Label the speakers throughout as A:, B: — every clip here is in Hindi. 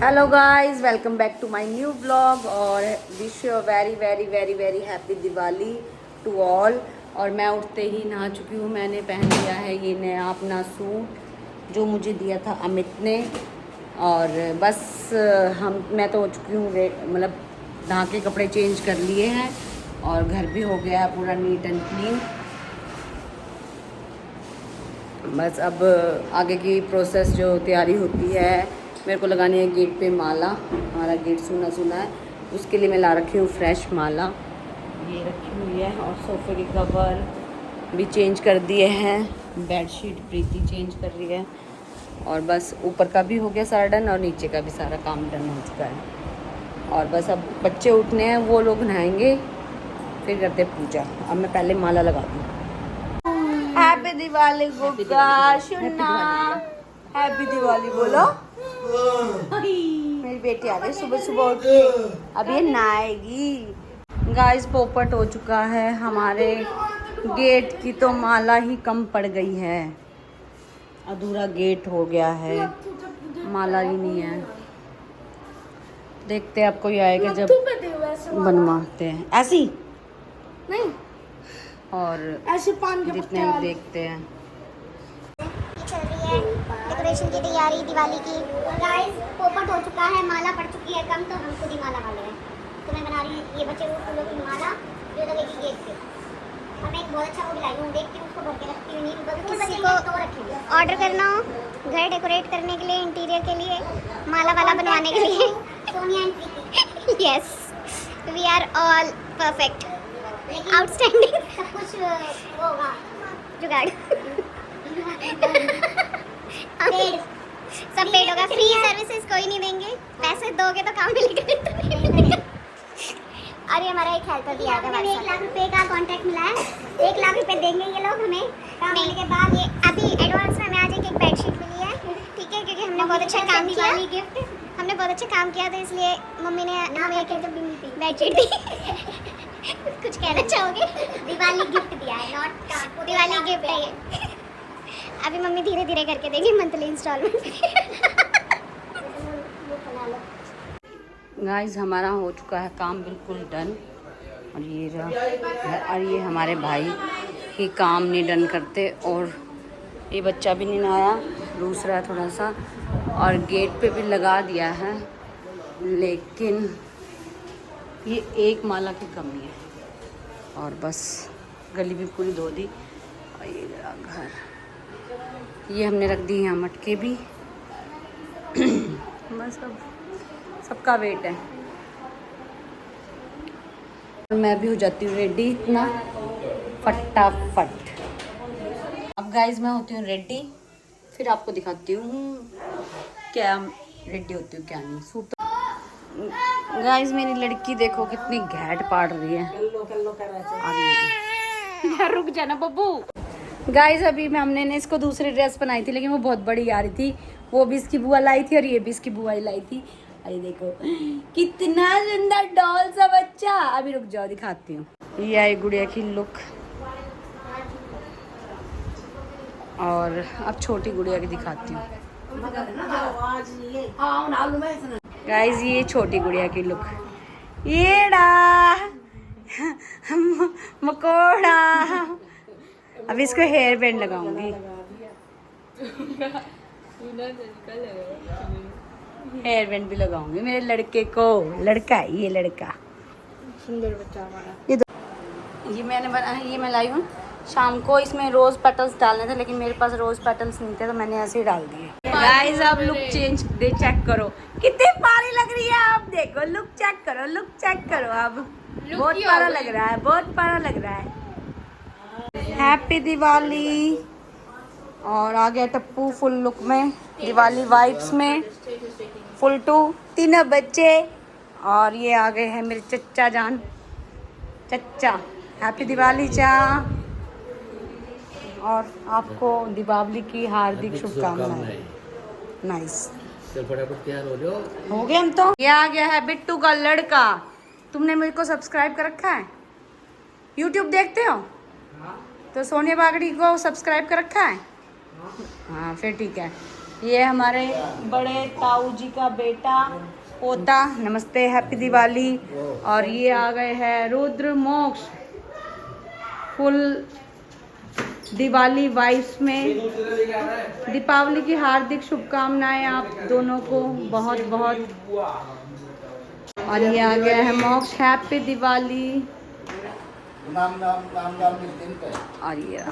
A: Hello guys, welcome back to my new blog और wish you very very very very happy Diwali to all. और मैं उठते ही नहा चुकी हूँ। मैंने पहन लिया है ये नया अपना सूट जो मुझे दिया था अमित ने। और बस मैं तो हो चुकी हूँ, मतलब नहा के कपड़े चेंज कर लिए हैं और घर भी हो गया है पूरा नीट एंड क्लीन। बस अब आगे की प्रोसेस जो तैयारी होती है, मेरे को लगानी है गेट पे माला। हमारा गेट सूना सूना है, उसके लिए मैं ला रखी हूँ फ्रेश माला। ये रखी हुई है और सोफे के कवर भी चेंज कर दिए हैं। बेडशीट प्रीति चेंज कर रही है और बस ऊपर का भी हो गया सारा डन और नीचे का भी सारा काम डन हो चुका है। और बस अब बच्चे उठने हैं, वो लोग नहाएंगे फिर करते पूजा। अब मैं पहले माला लगा दूँ। हैप्पी दिवाली गुग्गा शुन्ना, हैप्पी दिवाली बोलो। मेरी बेटी आ गई सुबह सुबह उठ के, अब ये नहाएगी। गाइस पोपट हो चुका है, हमारे गेट की तो माला ही कम पड़ गई है, अधूरा गेट हो गया है, माला ही नहीं है। देखते हैं आपको ये आएगा जब बनवाते हैं ऐसी नहीं और ऐसे पान के जितने भी देखते हैं।
B: चल रही है डेकोरेशन की तैयारी दिवाली की। गाइस पोपट हो चुका है, माला पड़ चुकी है कम, तो हम खुद ही माला वाले हैं। तो मैं बना रही हूँ ये बचे हुए फूलों की माला जो लगेगी गेट पे। और मैं एक बहुत अच्छा वो लाई हूँ, देखती हूँ उसको भर के रखती हूँ, नहीं किसी को तो रखेंगे। ऑर्डर करना हो घर डेकोरेट करने के लिए, इंटीरियर के लिए, माला वाला बनवाने के लिए Sonia and Preeti. Yes we are all perfect, outstanding. सब कुछ वो होगा जुगाड़। सब पेड होगा, फ्री सर्विसेज कोई नहीं देंगे, पैसे दोगे तो काम मिलेगा। और ये हमारा एक हेल्पर भी आएगा, 1 लाख रुपए का कॉन्ट्रैक्ट मिला है। 1 लाख रुपए देंगे ये लोग हमें काम होने के बाद। ये अभी एडवांस में हमें आज एक बेडशीट मिली है, ठीक है, क्योंकि हमने बहुत अच्छा काम किया। गिफ्ट हमने बहुत अच्छा काम किया, तो इसलिए मम्मी ने हमें एक बेडशीट दी। कुछ कहना चाहोगे? दिवाली गिफ्ट दिया है, नॉट दिवाली गिफ्ट है ये। अभी मम्मी धीरे धीरे करके देगी मंथली इंस्टॉलमेंट।
A: गाइस हमारा हो चुका है काम बिल्कुल डन। और ये रहा, और ये हमारे भाई ही काम नहीं डन करते। और ये बच्चा भी नहीं नहाया, दूसरा थोड़ा सा, और गेट पे भी लगा दिया है, लेकिन ये एक माला की कमी है। और बस गली भी पूरी धो दी। और ये रहा घर, ये हमने रख दी यहाँ मटके भी। बस अब सबका वेट है। मैं भी हो जाती हूँ रेडी इतना फटाफट। अब गाइज मैं होती हूँ रेडी, फिर आपको दिखाती हूँ क्या रेडी होती हूँ क्या नहीं। सूट तो गाइज मेरी लड़की देखो कितनी घैंट पाड़ रही है। यार रुक जाना बब्बू। गाइज अभी हमने ने इसको दूसरी ड्रेस बनाई थी, लेकिन वो बहुत बड़ी आ रही थी। वो भी इसकी बुआ लाई थी और ये भी इसकी बुआ ही लाई थी। अरे देखो कितना सुंदर डॉल सा बच्चा। अभी रुक जाओ दिखाती हूँ। ये आई गुड़िया की लुक, और अब छोटी गुड़िया की दिखाती हूँ। गाइज ये छोटी गुड़िया की लुक, ये मकोड़ा। अब इसको हेयर बैंड लगाऊंगी, हेयर बैंड भी लगाऊंगी मेरे लड़के को। लड़का है ये, लड़का सुंदर बच्चा हमारा। ये मैंने बना, ये मैं लाई हूँ शाम को। इसमें रोज पेटल्स डालने थे, लेकिन मेरे पास रोज पेटल्स नहीं थे, तो मैंने ऐसे ही डाल दिए। गाइस अब लुक चेंज दे, चेक करो कितनी प्यारी लग रही है। आप देखो, लुक चेक करो, लुक चेक करो। अब बहुत प्यारा लग रहा है, बहुत प्यारा लग रहा है। हैप्पी दिवाली। और आ गया टप्पू फुल लुक में, दिवाली वाइब्स में फुल टू, तीनों बच्चे। और ये आ गए हैं मेरे चच्चा जान, चच्चा। हैप्पी दिवाली चा। और आपको दीपावली की हार्दिक शुभकामनाएं। नाइस, हो गए हम तो। ये आ गया है बिट्टू का लड़का। तुमने मेरे को सब्सक्राइब कर रखा है? यूट्यूब देखते हो तो सोनिया बागड़ी को सब्सक्राइब कर रखा है? हाँ फिर ठीक है। ये हमारे बड़े ताऊ जी का बेटा पोता, नमस्ते, हैप्पी दिवाली। और ये आ गए हैं रुद्र मोक्ष, फुल दिवाली वाइब्स में। दीपावली की हार्दिक शुभकामनाएं आप दोनों को बहुत बहुत। और ये आ गया है मोक्ष, हैप्पी दिवाली। और ये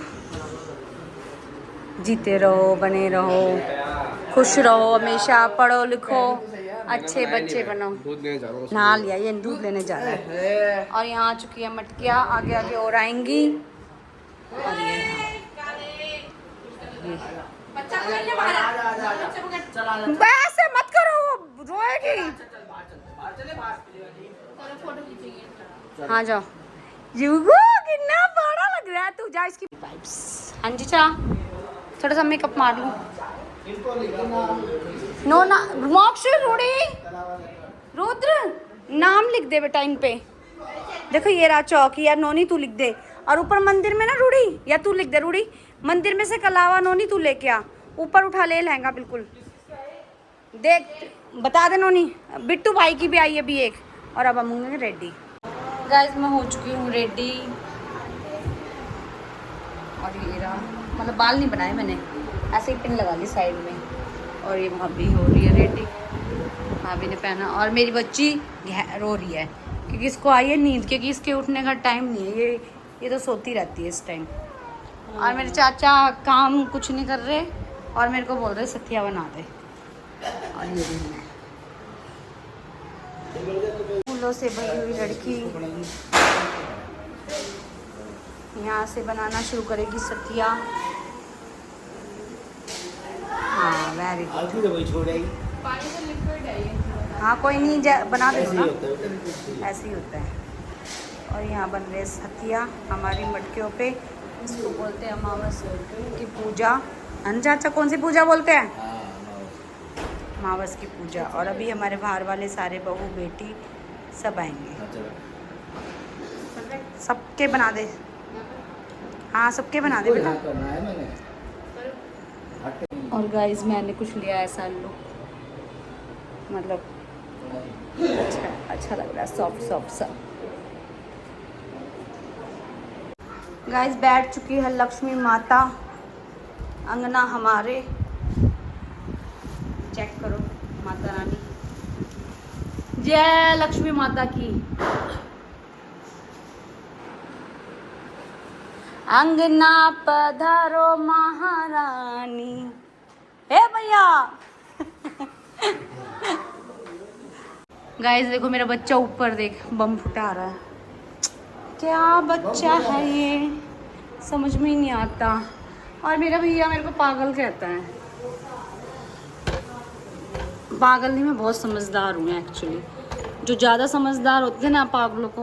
A: जीते रहो, बने रहो, खुश रहो, हमेशा पढ़ो लिखो, अच्छे बच्चे बनो। नहा लिया, ये दूध लेने जा रहा है। और यहाँ आ चुकी है मटकियाँ, आगे आगे और आएंगी। और ये ऐसे मत करो, रोएगी। हाँ जाओ, युगो कितना बड़ा लग रहा है तू, जा इसकी वाइब्स। हाँ जी चा, थोड़ा सा मेकअप मार लूँ। नो ना मोक्ष, रुद्र नाम लिख दे बेटा इन पे। देखो ये रहा चौक, यार नोनी तू लिख दे। और ऊपर मंदिर में ना रूढ़ी, या तू लिख दे रूढ़ी। मंदिर में से कलावा नोनी तू लेके आ, ऊपर उठा ले लहंगा बिल्कुल। देख बता दे नोनी। बिट्टू भाई की भी आई है अभी एक। और अब हम होंगे रेडी। गाइस मैं हो चुकी हूँ रेडी। और ये रहा, मतलब बाल नहीं बनाए मैंने, ऐसे ही पिन लगा ली साइड में। और ये भाभी हो रही है रेडी, भाभी ने पहना। और मेरी बच्ची रो रही है क्योंकि इसको आई है नींद, क्योंकि इसके उठने का टाइम नहीं है। ये तो सोती रहती है इस टाइम। और मेरे चाचा काम कुछ नहीं कर रहे और मेरे को बोल रहे सथिया बना दे। और ये भी है फूलों से भरी हुई लड़की, यहाँ से बनाना शुरू करेगी सथिया। हाँ वेरी गुड। हाँ कोई नहीं, बना दे ना, ऐसे ही होता है। और यहाँ बन रहे सथिया हमारी मटकियों पे। इसको बोलते हैं अमावस की पूजा। हाँ चाचा, कौन सी पूजा बोलते हैं? अमावस की पूजा। और अभी हमारे बाहर वाले सारे बहू बेटी सब आएंगे। सबके बना दे। हाँ सबके बना दे बेटा। और गाइस मैंने कुछ लिया ऐसा लुक, मतलब अच्छा लग रहा है, सॉफ्ट सॉफ्ट सा। गाइस बैठ चुकी है लक्ष्मी माता अंगना हमारे। चेक करो माता रानी, जय लक्ष्मी माता की। अंगना पधारो महारानी। हे भैया गाइस देखो मेरा बच्चा ऊपर देख बम फुटा रहा है। क्या बच्चा है ये, समझ में ही नहीं आता। और मेरा भैया मेरे को पागल कहता है। पागल नहीं, मैं बहुत समझदार हूँ एक्चुअली। जो ज़्यादा समझदार होते हैं ना पागलों को,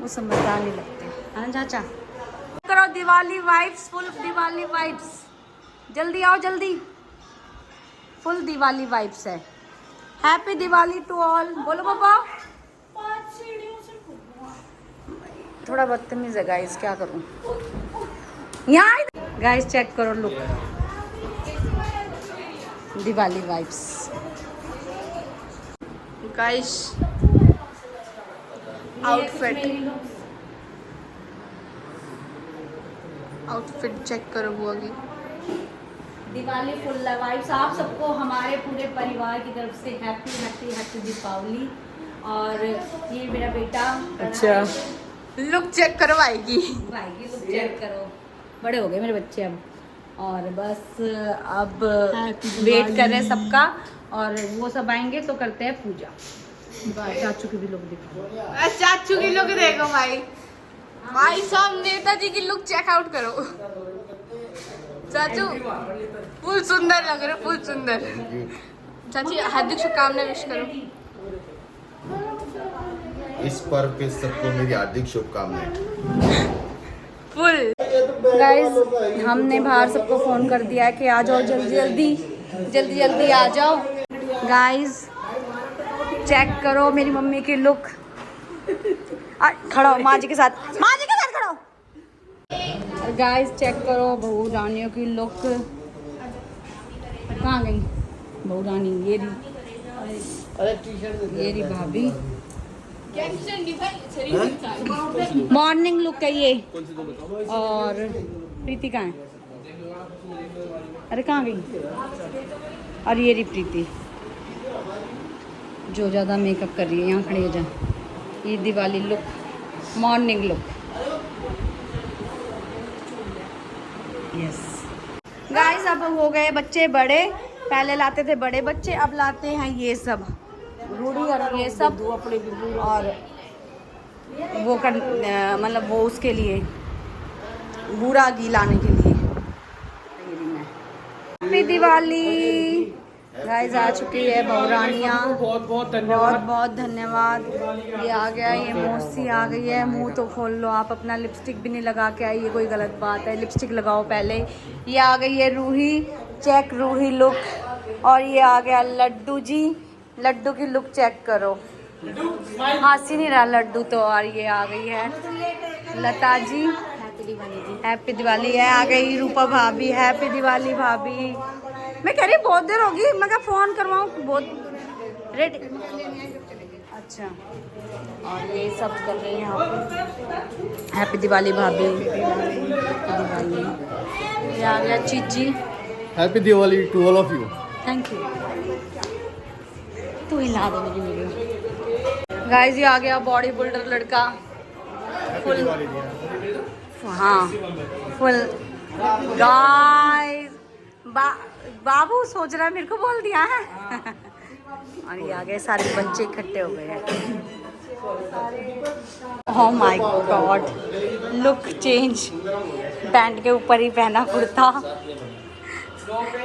A: वो समझदार नहीं लगते, है ना चाचा? करो Diwali vibes, full Diwali vibes. जल्दी आओ जल्दी, फुल दिवाली वाइब्स है। Happy Diwali to all. बोलो पापा। थोड़ा बदतमीज है गाइस, क्या करूं। यहाँ गाइस चेक करो look, Diwali vibes. Guys outfit check करो बुआ की। Diwali full vibes. आप सबको हमारे पूरे परिवार की तरफ से हैप्पी हैप्पी हैप्पी दीपावली। और ये मेरा बेटा। अच्छा लुक चेक करो भाई लुक चेक करो। बड़े हो गए मेरे बच्चे अब। और बस अब वेट कर रहे हैं सबका, और वो सब आएंगे तो करते हैं पूजा। चाचू की भी लुक देखो, चाचू की लुक देखो भाई साहब, नेताजी की लुक चेकआउट करो। चाचू फुल सुंदर लग रहे, फुल सुंदर। चाची हार्दिक शुभकामनाएं विश करो।
C: इस पर्व पे सबको मेरी हार्दिक शुभकामनाएं।
A: फुल गाइस हमने बाहर सबको फ़ोन कर दिया है कि आ जाओ जल्दी आ जाओ। गाइस चेक करो मेरी मम्मी की लुक। खड़ो माँ जी के साथ खड़ो। गाइस चेक करो बहू रानियों की लुक। कहाँ गई बहू रानी? ये रही, ये रही भाभी। मॉर्निंग लुक है ये। और प्रीति कहाँ है? अरे कहाँ गई? और ये रही प्रीति जो ज़्यादा मेकअप कर रही है। यहाँ खड़ी हो जा। ये Diwali look, morning look. Yes guys, अब हो गए बच्चे बड़े। पहले लाते थे बड़े बच्चे, अब लाते हैं ये सब रूढ़ी और ये सब। और वो कर मतलब वो उसके लिए बूढ़ा घी लाने के लिए। Happy Diwali guys. आ चुकी है बहुरानियाँ। बहुत बहुत धन्यवाद। ये आ गया, ये मौसी आ गई है। मुंह तो खोल लो आप अपना। लिपस्टिक भी नहीं लगा के आई, ये कोई गलत बात है? लिपस्टिक लगाओ पहले। ये आ गई है रूही, चेक रूही लुक। और ये आ गया लड्डू जी। लड्डू की लुक चेक करो, हंसी नहीं रहा लड्डू तो। और ये आ गई है लता जी। हैप्पी दिवाली है। आ गई रूपा भाभी। हैप्पी दिवाली भाभी। मैं कह रही बहुत देर होगी, मैं क्या फ़ोन करवाऊँ? बहुत रेडी। अच्छा, और ये सब कर रहे हैं यहाँ पे। हैप्पी दिवाली भाभी। हैप्पी दिवाली। ये आ गया चीची।
C: Happy Diwali to all of you.
A: Thank you. तू हिला दे मेरी वीडियो। गाइस, ये आ गया बॉडी बिल्डर लड़का। फुल, हाँ फुल। गाइस बाबू सोच रहा है मेरे को बोल दिया है। और ये आ गए सारे बच्चे इकट्ठे हो गए हैं। Oh my God, look change. Pant के ऊपर ही पहना कुर्ता,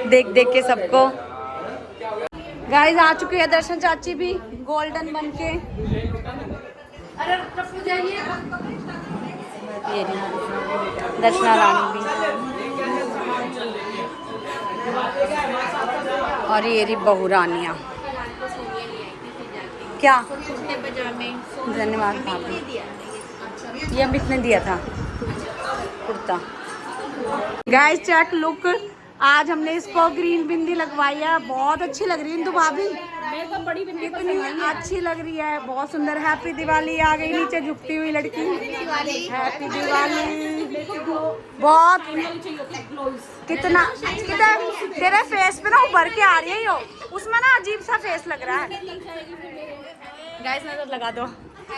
A: देख देख के सबको। गाइस, आ चुकी है दर्शन चाची भी गोल्डन बन के। अरे जाइए। ये दर्शना रानी भी। और ये रही बहुरानियाँ। क्या धन्यवाद भाभी। ये अमित ने दिया था कुर्ता। Guys check look. आज हमने इसको ग्रीन बिंदी लगवाई है, बहुत अच्छी लग रही है इंदु भाभी। कितनी अच्छी लग रही है, बहुत सुंदर। हैप्पी दिवाली। आ गई नीचे झुकती हुई लड़की। हैप्पी दिवाली। बहुत कितना तेरे फेस पे ना उभर के आ रही है यो, उसमें ना अजीब सा फेस लग रहा है। गाइस नजर लगा दो।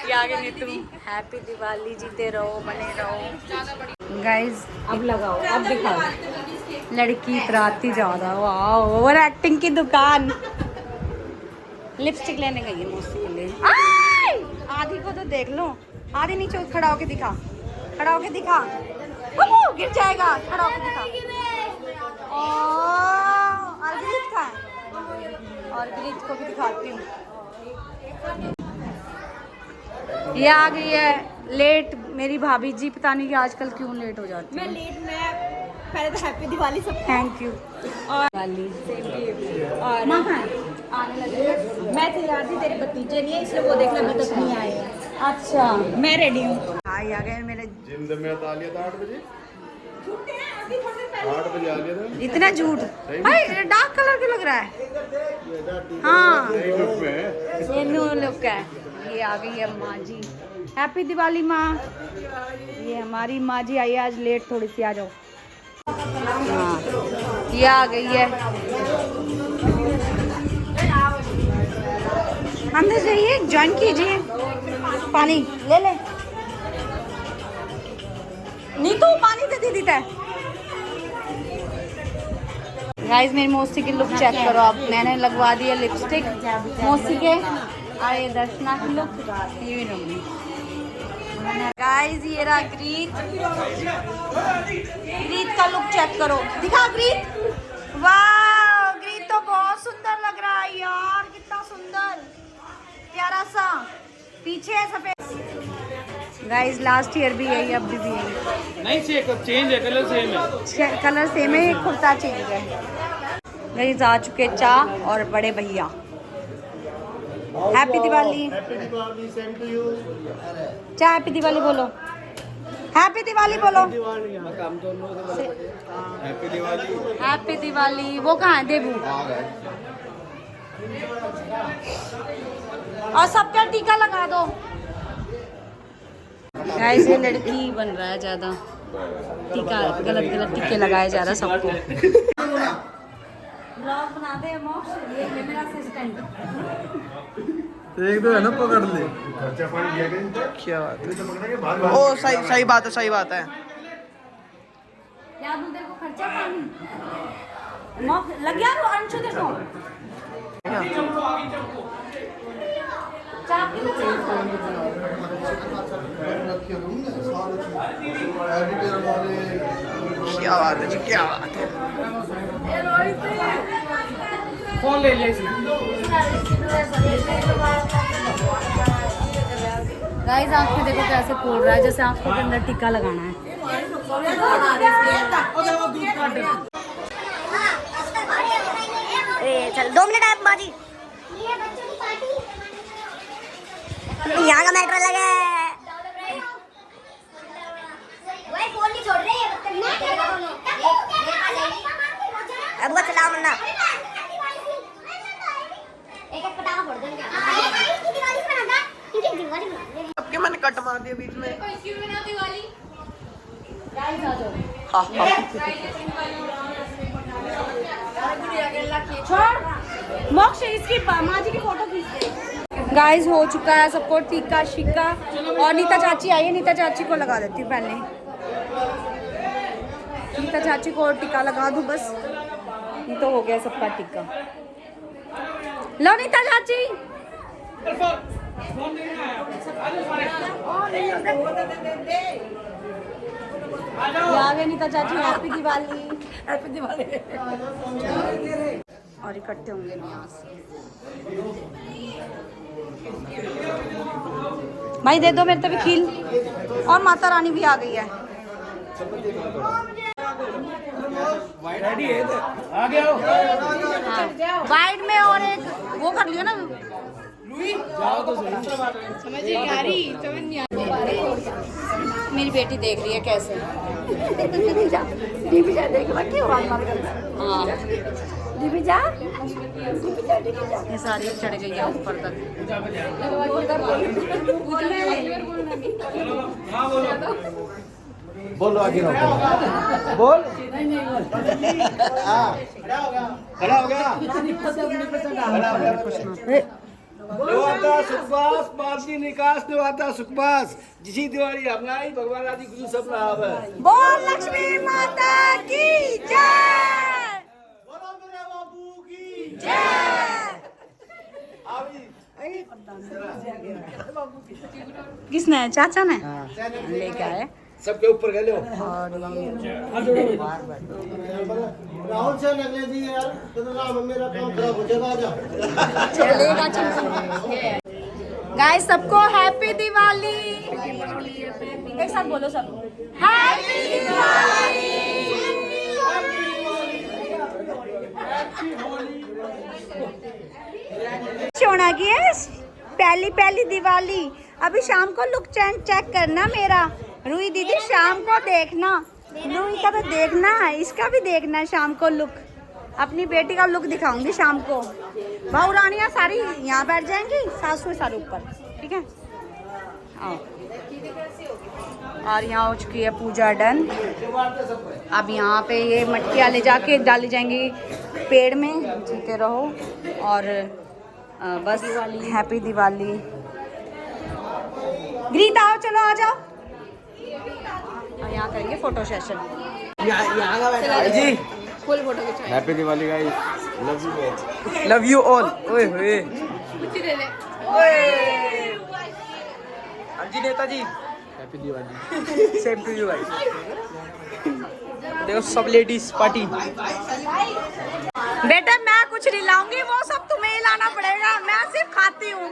A: ये आगे नीतू। हैप्पी दिवाली, जीते रहो बने रहो। गाइस अब लगाओ, अब दिखाओ। लड़की इतराती ज्यादा। वाह, ओवर एक्टिंग की दुकान। लिपस्टिक लेने गई है मौसी के लिए। आधी को तो देख लो, आधी नीचे खड़ा होके दिखा, खड़ा होके दिखा। गिर जाएगा, खड़ा होके दिखा। और ग्रीत का है, और ग्रीत को भी दिखाती हूँ। ये आ गई है लेट मेरी भाभी जी। पता नहीं कि आजकल क्यों लेट हो जाती है।
D: मैं पहले तो हैप्पी दिवाली सब।
A: Thank you.
D: और
A: माँ कहाँ है?
D: आने लगे। मैं तैयार थी, तेरे भतीजे नहीं है इसलिए वो देखना अभी तक नहीं आए हैं।
A: अच्छा,
D: मैं रेडी हूँ।
A: भाई आ गए मेरे।
C: जिम में आ लिया था 8 बजे। 8 बजे आ लिया था।
A: इतना झूठ भाई, डार्क कलर के लग रहा है। हाँ ये न्यू लुक है। ये आ गई है माँ जी। हैप्पी दिवाली माँ। ये हमारी माँ जी आई है आज लेट थोड़ी सी। आ जाओ। हाँ ये आ गई है। अंदर जाइए, ज्वाइन कीजिए। पानी ले ले नीतू, पानी दे दीदी तय। गाइस मेरी मौसी की लुक चेक करो आप। मैंने लगवा दिया लिपस्टिक मौसी के। और ये दर्शना की लुक, ये भी लूंगी। गाइस ये रहा ग्रीत। ग्रीत का लुक चेक करो, दिखा ग्रीत। वाह, ग्रीत तो बहुत सुंदर लग रहा है यार, कितना सुंदर प्यारा सा। पीछे है सफेद। गाइस लास्ट ईयर भी यही, अब भी यही।
E: नहीं चेंज है, कलर सेम है।
A: कलर सेम है, कुर्ता चेंज है। गाइस आ चुके चाह और बड़े भैया। Happy Diwali.
C: Happy Diwali, same to you.
A: चाह हैप्पी दिवाली बोलो। हैप्पी दिवाली बोलो।
C: हैप्पी दिवाली।
A: हैप्पी दिवाली। वो कहाँ है देबू? और सबका टीका लगा दो। गाइस ये लड़की बन रहा है ज्यादा, टीका गलत गलत टीके लगाए जा रहा है सबको। ब्लॉग बनाते हैं मोक्ष, ये है मेरा असिस्टेंट।
F: एक दो है ना पकड़ ले।
C: खर्चा पानी दिया गया
F: क्या बात है।
C: है।
F: ओ सही सही बात है, सही बात है।
A: याद तेरे को खर्चा पानी मोक्ष लग गया। वो अंशु देखो चाप की
F: क्या बात है जी, क्या बात है।
E: फोन ले ले
A: गाइस आंखें देखो कैसे खोल रहा है, जैसे आंखों के अंदर टीका लगाना है।
B: चल 2 मिनट है बाजी। यहाँ का मैटर लगा है। फोन नहीं छोड़ रहे अब वो चलाओ वरना एक एक पटाखा फोड़ देंगे।
F: सबके मैंने कट मार दिया बीच में। हाँ हाँ।
A: छोड़ मोक्ष इसकी माँ जी की फोटो खींचते। गाइस हो चुका है सबको टीका शिक्का, और नीता चाची आई है, नीता चाची को लगा देती हूँ पहले। नीता चाची को टीका लगा दूँ बस, ये तो हो गया सबका टीका। लो नीता चाची। आ गए नीता चाची। हैप्पी दिवाली। हैप्पी दिवाली। और इकट्ठे होंगे न्यास। भाई दे दो मेरे तो भी खील। और माता रानी भी आ गई है।
E: आ गया
A: वाइड में और एक वो कर लियो ना।
E: जाओ तो सही।
A: मेरी बेटी देख रही है कैसे। हाँ ये सारी चढ़ गई है ऊपर तक।
F: बोलो आगे बोल। खड़ा हो गया।
E: निवाता सुखवास पार्टी निकास निवाता सुखवास जिसी दिवाली हमलाई भगवान आदि गुरु सब ना आवे।
A: बोल लक्ष्मी माता की जय।
E: बोलो मेरे बाबू की
A: जय। किसने? चाचा ने लेके आए।
E: सबके ऊपर गए लो।
A: और
E: राहुल से लगने दी यार, तो नाम मेरा काम खराब हो जाएगा।
A: चलेगा गाइस सबको हैप्पी दिवाली। एक साथ बोलो सब हैप्पी दिवाली। सोना की है पहली दिवाली। अभी शाम को लुक चेक करना मेरा। रूही दीदी शाम को देखना, रूही का तो देखना है, इसका भी देखना है शाम को लुक। अपनी बेटी का लुक दिखाऊंगी शाम को। बहू रानियाँ सारी यहाँ बैठ जाएंगी, सासू सारे ऊपर, ठीक है। आओ। और यहाँ हो चुकी है पूजा डन। अब यहाँ पे ये मटकियाँ ले जाके डाली जाएंगी पेड़ में। जीते रहो और बस हैप्पी दिवाली। गीत आओ, चलो आ जाओ। और यहाँ करेंगे फोटो सेशन।
F: जी
A: फुल फोटो खिंचाएंगे।
C: Happy Diwali guys. Love you.
F: Love you all. ओए होए जी नेताजी happy Diwali. Same to you भाई। देखो सब लेडीज पार्टी।
A: बेटा मैं कुछ नहीं लाऊंगी, वो सब तुम्हें ही लाना पड़ेगा, मैं सिर्फ खाती हूँ।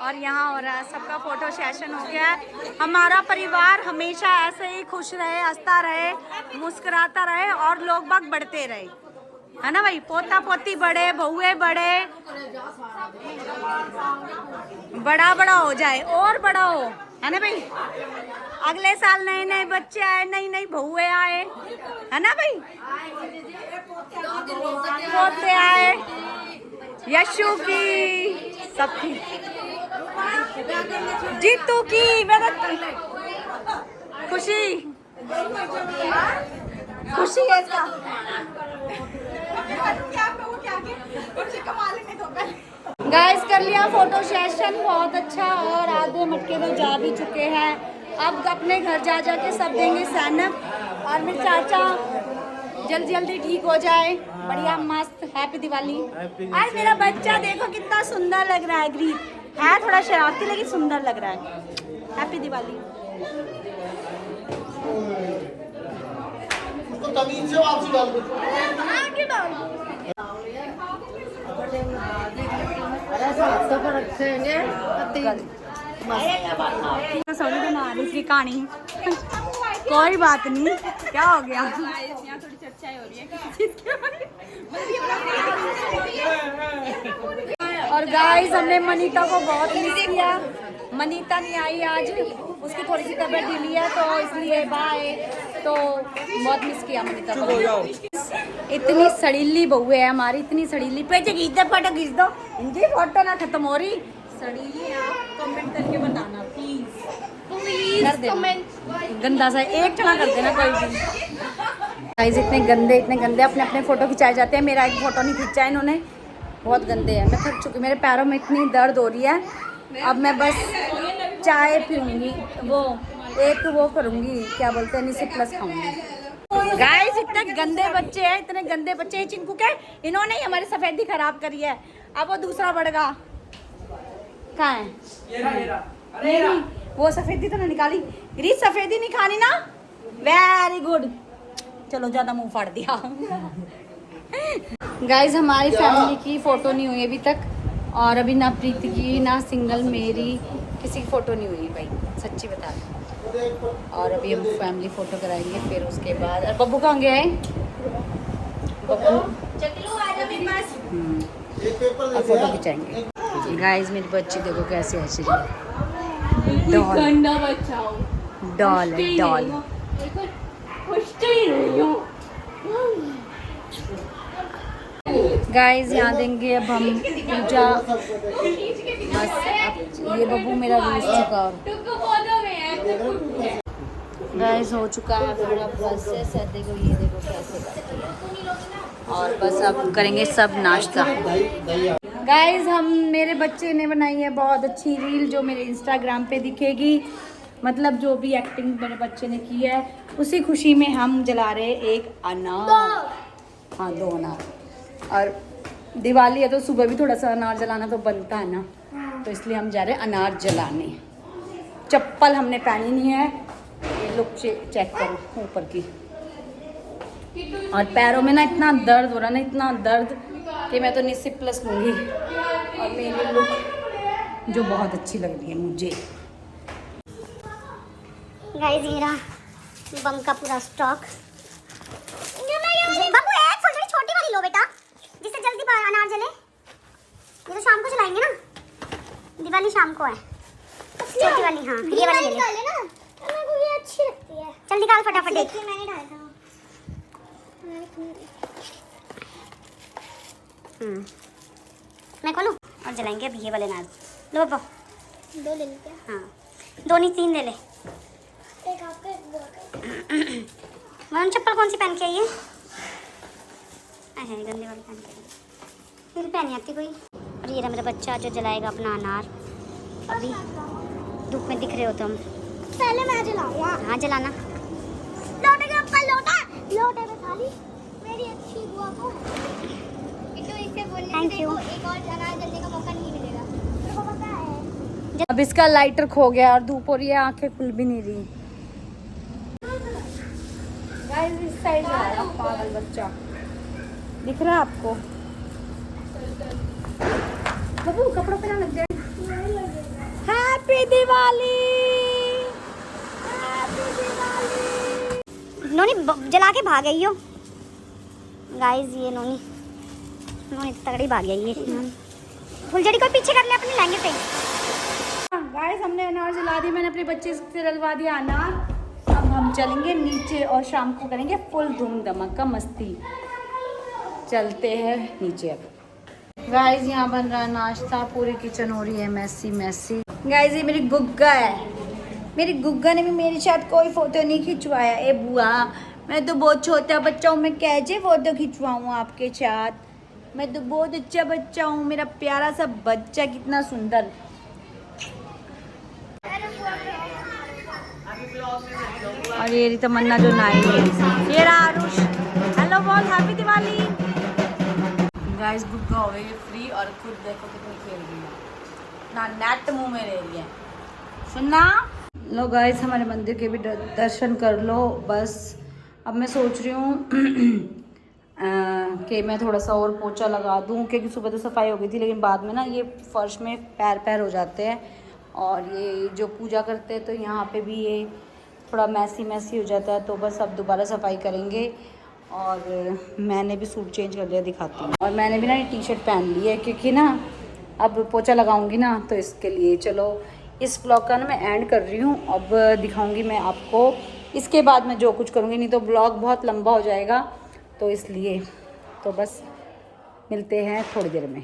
A: और यहाँ हो रहा है सबका फोटो सेशन हो गया है। हमारा परिवार हमेशा ऐसे ही खुश रहे, हंसता रहे, मुस्कुराता रहे और लोग बाग बढ़ते रहे, है ना भाई। पोता पोती बढ़े, बहुए बढ़े, बड़ा बड़ा हो जाए और बड़ा हो, है ना भाई। अगले साल नए नए बच्चे आए, नई नई बहुएं आए, है ना भाई? पोते आए, यशु की, सबकी, जीतू की, खुशी खुशी है इसका। गाइस कर लिया फोटो सेशन बहुत अच्छा, और आधे मटके तो जा भी चुके हैं। अब अपने घर जा जाके सब देंगे सैनअप, और मेरे चाचा जल्दी जल्दी ठीक हो जाए, बढ़िया मस्त। हैप्पी दिवाली। आज मेरा बच्चा देखो कितना सुंदर लग रहा है, ग्रीन है, थोड़ा शरारती लेकिन सुंदर लग रहा है। हैप्पी दिवाली।
C: तमीज से वापसी डाल दो।
A: कहानी कोई बात नहीं, क्या हो गया?
D: यहाँ थोड़ी चर्चाएं हो रही है किसी चीज के बारे में।
A: और गाइस हमने मनीता को बहुत मिस किया। मनीता नहीं आई आज, उसकी थोड़ी सी तबीयत ढीली है तो इसलिए बाय। तो बहुत मिस किया मनीता को। इतनी सड़ीली बहू है हमारी, इतनी सड़ीली। पे खींच दो, फोटो खींच दो, इनकी फोटो ना खत्म हो रही।
D: सड़ीली आप कमेंट करके बताना प्लीज,
A: कर देना गंदा सा एक चना कर देना कोई भी। गाइस इतने गंदे अपने अपने फोटो खिंचाए जाते हैं। मेरा एक फोटो नहीं खींचा इन्होंने, बहुत गंदे हैं। मैं थक चुकी, मेरे पैरों में इतनी दर्द हो रही है। अब मैं बस चाय पीऊंगी, वो करूंगी, क्या बोलते हैं, निसी प्लस खाऊंगी। गाइस इतने गंदे बच्चे हैं, इतने गंदे बच्चे हैं। चिंकू के इन्होंने ही हमारी सफेदी खराब करी है। अब वो दूसरा बढ़ेगा, कहाँ है? नहीं, वो सफेदी तो ना निकाली। ग्रीस सफेदी नहीं खानी ना, वेरी गुड। चलो ज्यादा मुंह फाड़ दिया। गाइस हमारी फैमिली की फोटो नहीं हुई अभी तक, और अभी ना प्रीति की ना सिंगल मेरी किसी की फ़ोटो नहीं हुई भाई, सच्ची बता रही। और अभी हम फैमिली फ़ोटो कराएंगे, फिर उसके बाद। और बब्बू कहाँ गया है? बब्बू और फोटो खिंचाएंगे। गाइस मेरी बच्ची देखो कैसे हंस रही है। डॉल डॉल है, डॉल। गाइस यहाँ देंगे अब हम पूजा। बस अब ये बब्बू मेरा रूस चुका। गाइस हो चुका है पूरा प्रोसेस है, देखो ये देखो कैसे करती है। और बस अब करेंगे सब नाश्ता। गाइस हम मेरे बच्चे ने बनाई है बहुत अच्छी रील, जो मेरे इंस्टाग्राम पे दिखेगी। मतलब जो भी एक्टिंग मेरे बच्चे ने की है, उसी खुशी में हम जला रहे एक अनार। हाँ 2 अनार। और दिवाली है तो सुबह भी थोड़ा सा अनार जलाना तो बनता है ना, तो इसलिए हम जा रहे हैं अनार जलाने। चप्पल हमने पहनी नहीं है, ये लोग चेक करो ऊपर की। और पैरों में ना इतना दर्द हो रहा ना, इतना दर्द कि मैं तो निसी प्लस लूँगी। और मेरी लुक जो बहुत अच्छी लग रही है मुझे।
B: गाइस ये रहा बम का पूरा स्टॉक। बाबू एक फुलझड़ी छोटी वाली लो बेटा, जिससे जल्दी अनार जले। ये तो शाम को जलाएंगे ना, दिवाली शाम को है। छोटी वाली, हाँ ये वाली ले ले ना, मेरे को ये अच्छी लगती है। चल निकाल फटाफट एक। मैंने डाला था। मैं खोलूं और जलाएंगे अब ये वाले अनार। लो पापा 2 ले लेते हैं। हाँ 2 नहीं 3 ले ले। एक आपका एक वो आपका। मैम चप्पल कौन सी पहन के आई है? अच्छा गंदी वाली पहन के आई, फिर पहनी आती कोई। और ये रहा मेरा बच्चा जो जलाएगा अपना अनार। अभी धूप में दिख रहे हो तुम। पहले मैं जलाऊंगा। हाँ जलाना। लोटे के ऊपर लोटा, लोटे पे थाली। मेरी अच्छी दुआ को इसे बोलने से देखो एक और अनार जलने का मौका नहीं मिलेगा। मेरे को पता है।
A: अब इसका लाइटर खो गया और धूप हो रही है, आंखें खुल भी नहीं रही। गाइस इस साइड जा रहा पागल बच्चा, दिख रहा है आपको? बब्बू कपड़ों पे ना लग जाए। Happy Diwali, happy Diwali.
B: नोनी जला के भाग गई हो। गाइस ये नोनी तगड़ी भाग गई है। फुलझड़ी को पीछे कर ले अपने लहंगे पे।
A: गाइस हमने अनार जला दिया, मैंने अपने बच्चे से डलवा दिया अनार। अब हम चलेंगे नीचे और शाम को करेंगे फुल धूम धमाका मस्ती। चलते हैं नीचे। अब गाइस यहाँ बन रहा है नाश्ता, पूरी किचन हो रही है मैसी मैसी। गाइस ये मेरी गुग्गा है, मेरी गुग्गा ने भी मेरे साथ कोई फोटो नहीं खिंचवाया। ए बुआ, मैं तो बहुत छोटा बच्चा हूँ, मैं कैसे फोटो खिंचवाऊँ आपके साथ? मैं तो बहुत अच्छा बच्चा हूँ, मेरा प्यारा सा बच्चा कितना सुंदर। और ये तमन्ना जो नाई है, ये रहा आरुष। हेलो बोल, हैप्पी दिवाली। गाइस गुग्गा हो गई है फ्री और खुद देखो कितनी खेल रही है ना, नेट मुंह में ले रही है। सुनना लो गाइस, हमारे मंदिर के भी दर्शन कर लो। बस अब मैं सोच रही हूँ कि मैं थोड़ा सा और पोछा लगा दूँ, क्योंकि सुबह तो सफाई हो गई थी, लेकिन बाद में ना ये फर्श में पैर हो जाते हैं और ये जो पूजा करते हैं तो यहाँ पे भी ये थोड़ा मैसी हो जाता है। तो बस अब दोबारा सफाई करेंगे। और मैंने भी सूट चेंज कर लिया, दिखाती हूँ। और मैंने भी ना ये टी-शर्ट पहन ली है, क्योंकि ना अब पोछा लगाऊंगी ना, तो इसके लिए। चलो इस ब्लॉग का ना मैं एंड कर रही हूँ। अब दिखाऊंगी मैं आपको इसके बाद मैं जो कुछ करूँगी, नहीं तो ब्लॉग बहुत लंबा हो जाएगा, तो इसलिए। तो बस मिलते हैं थोड़ी देर में।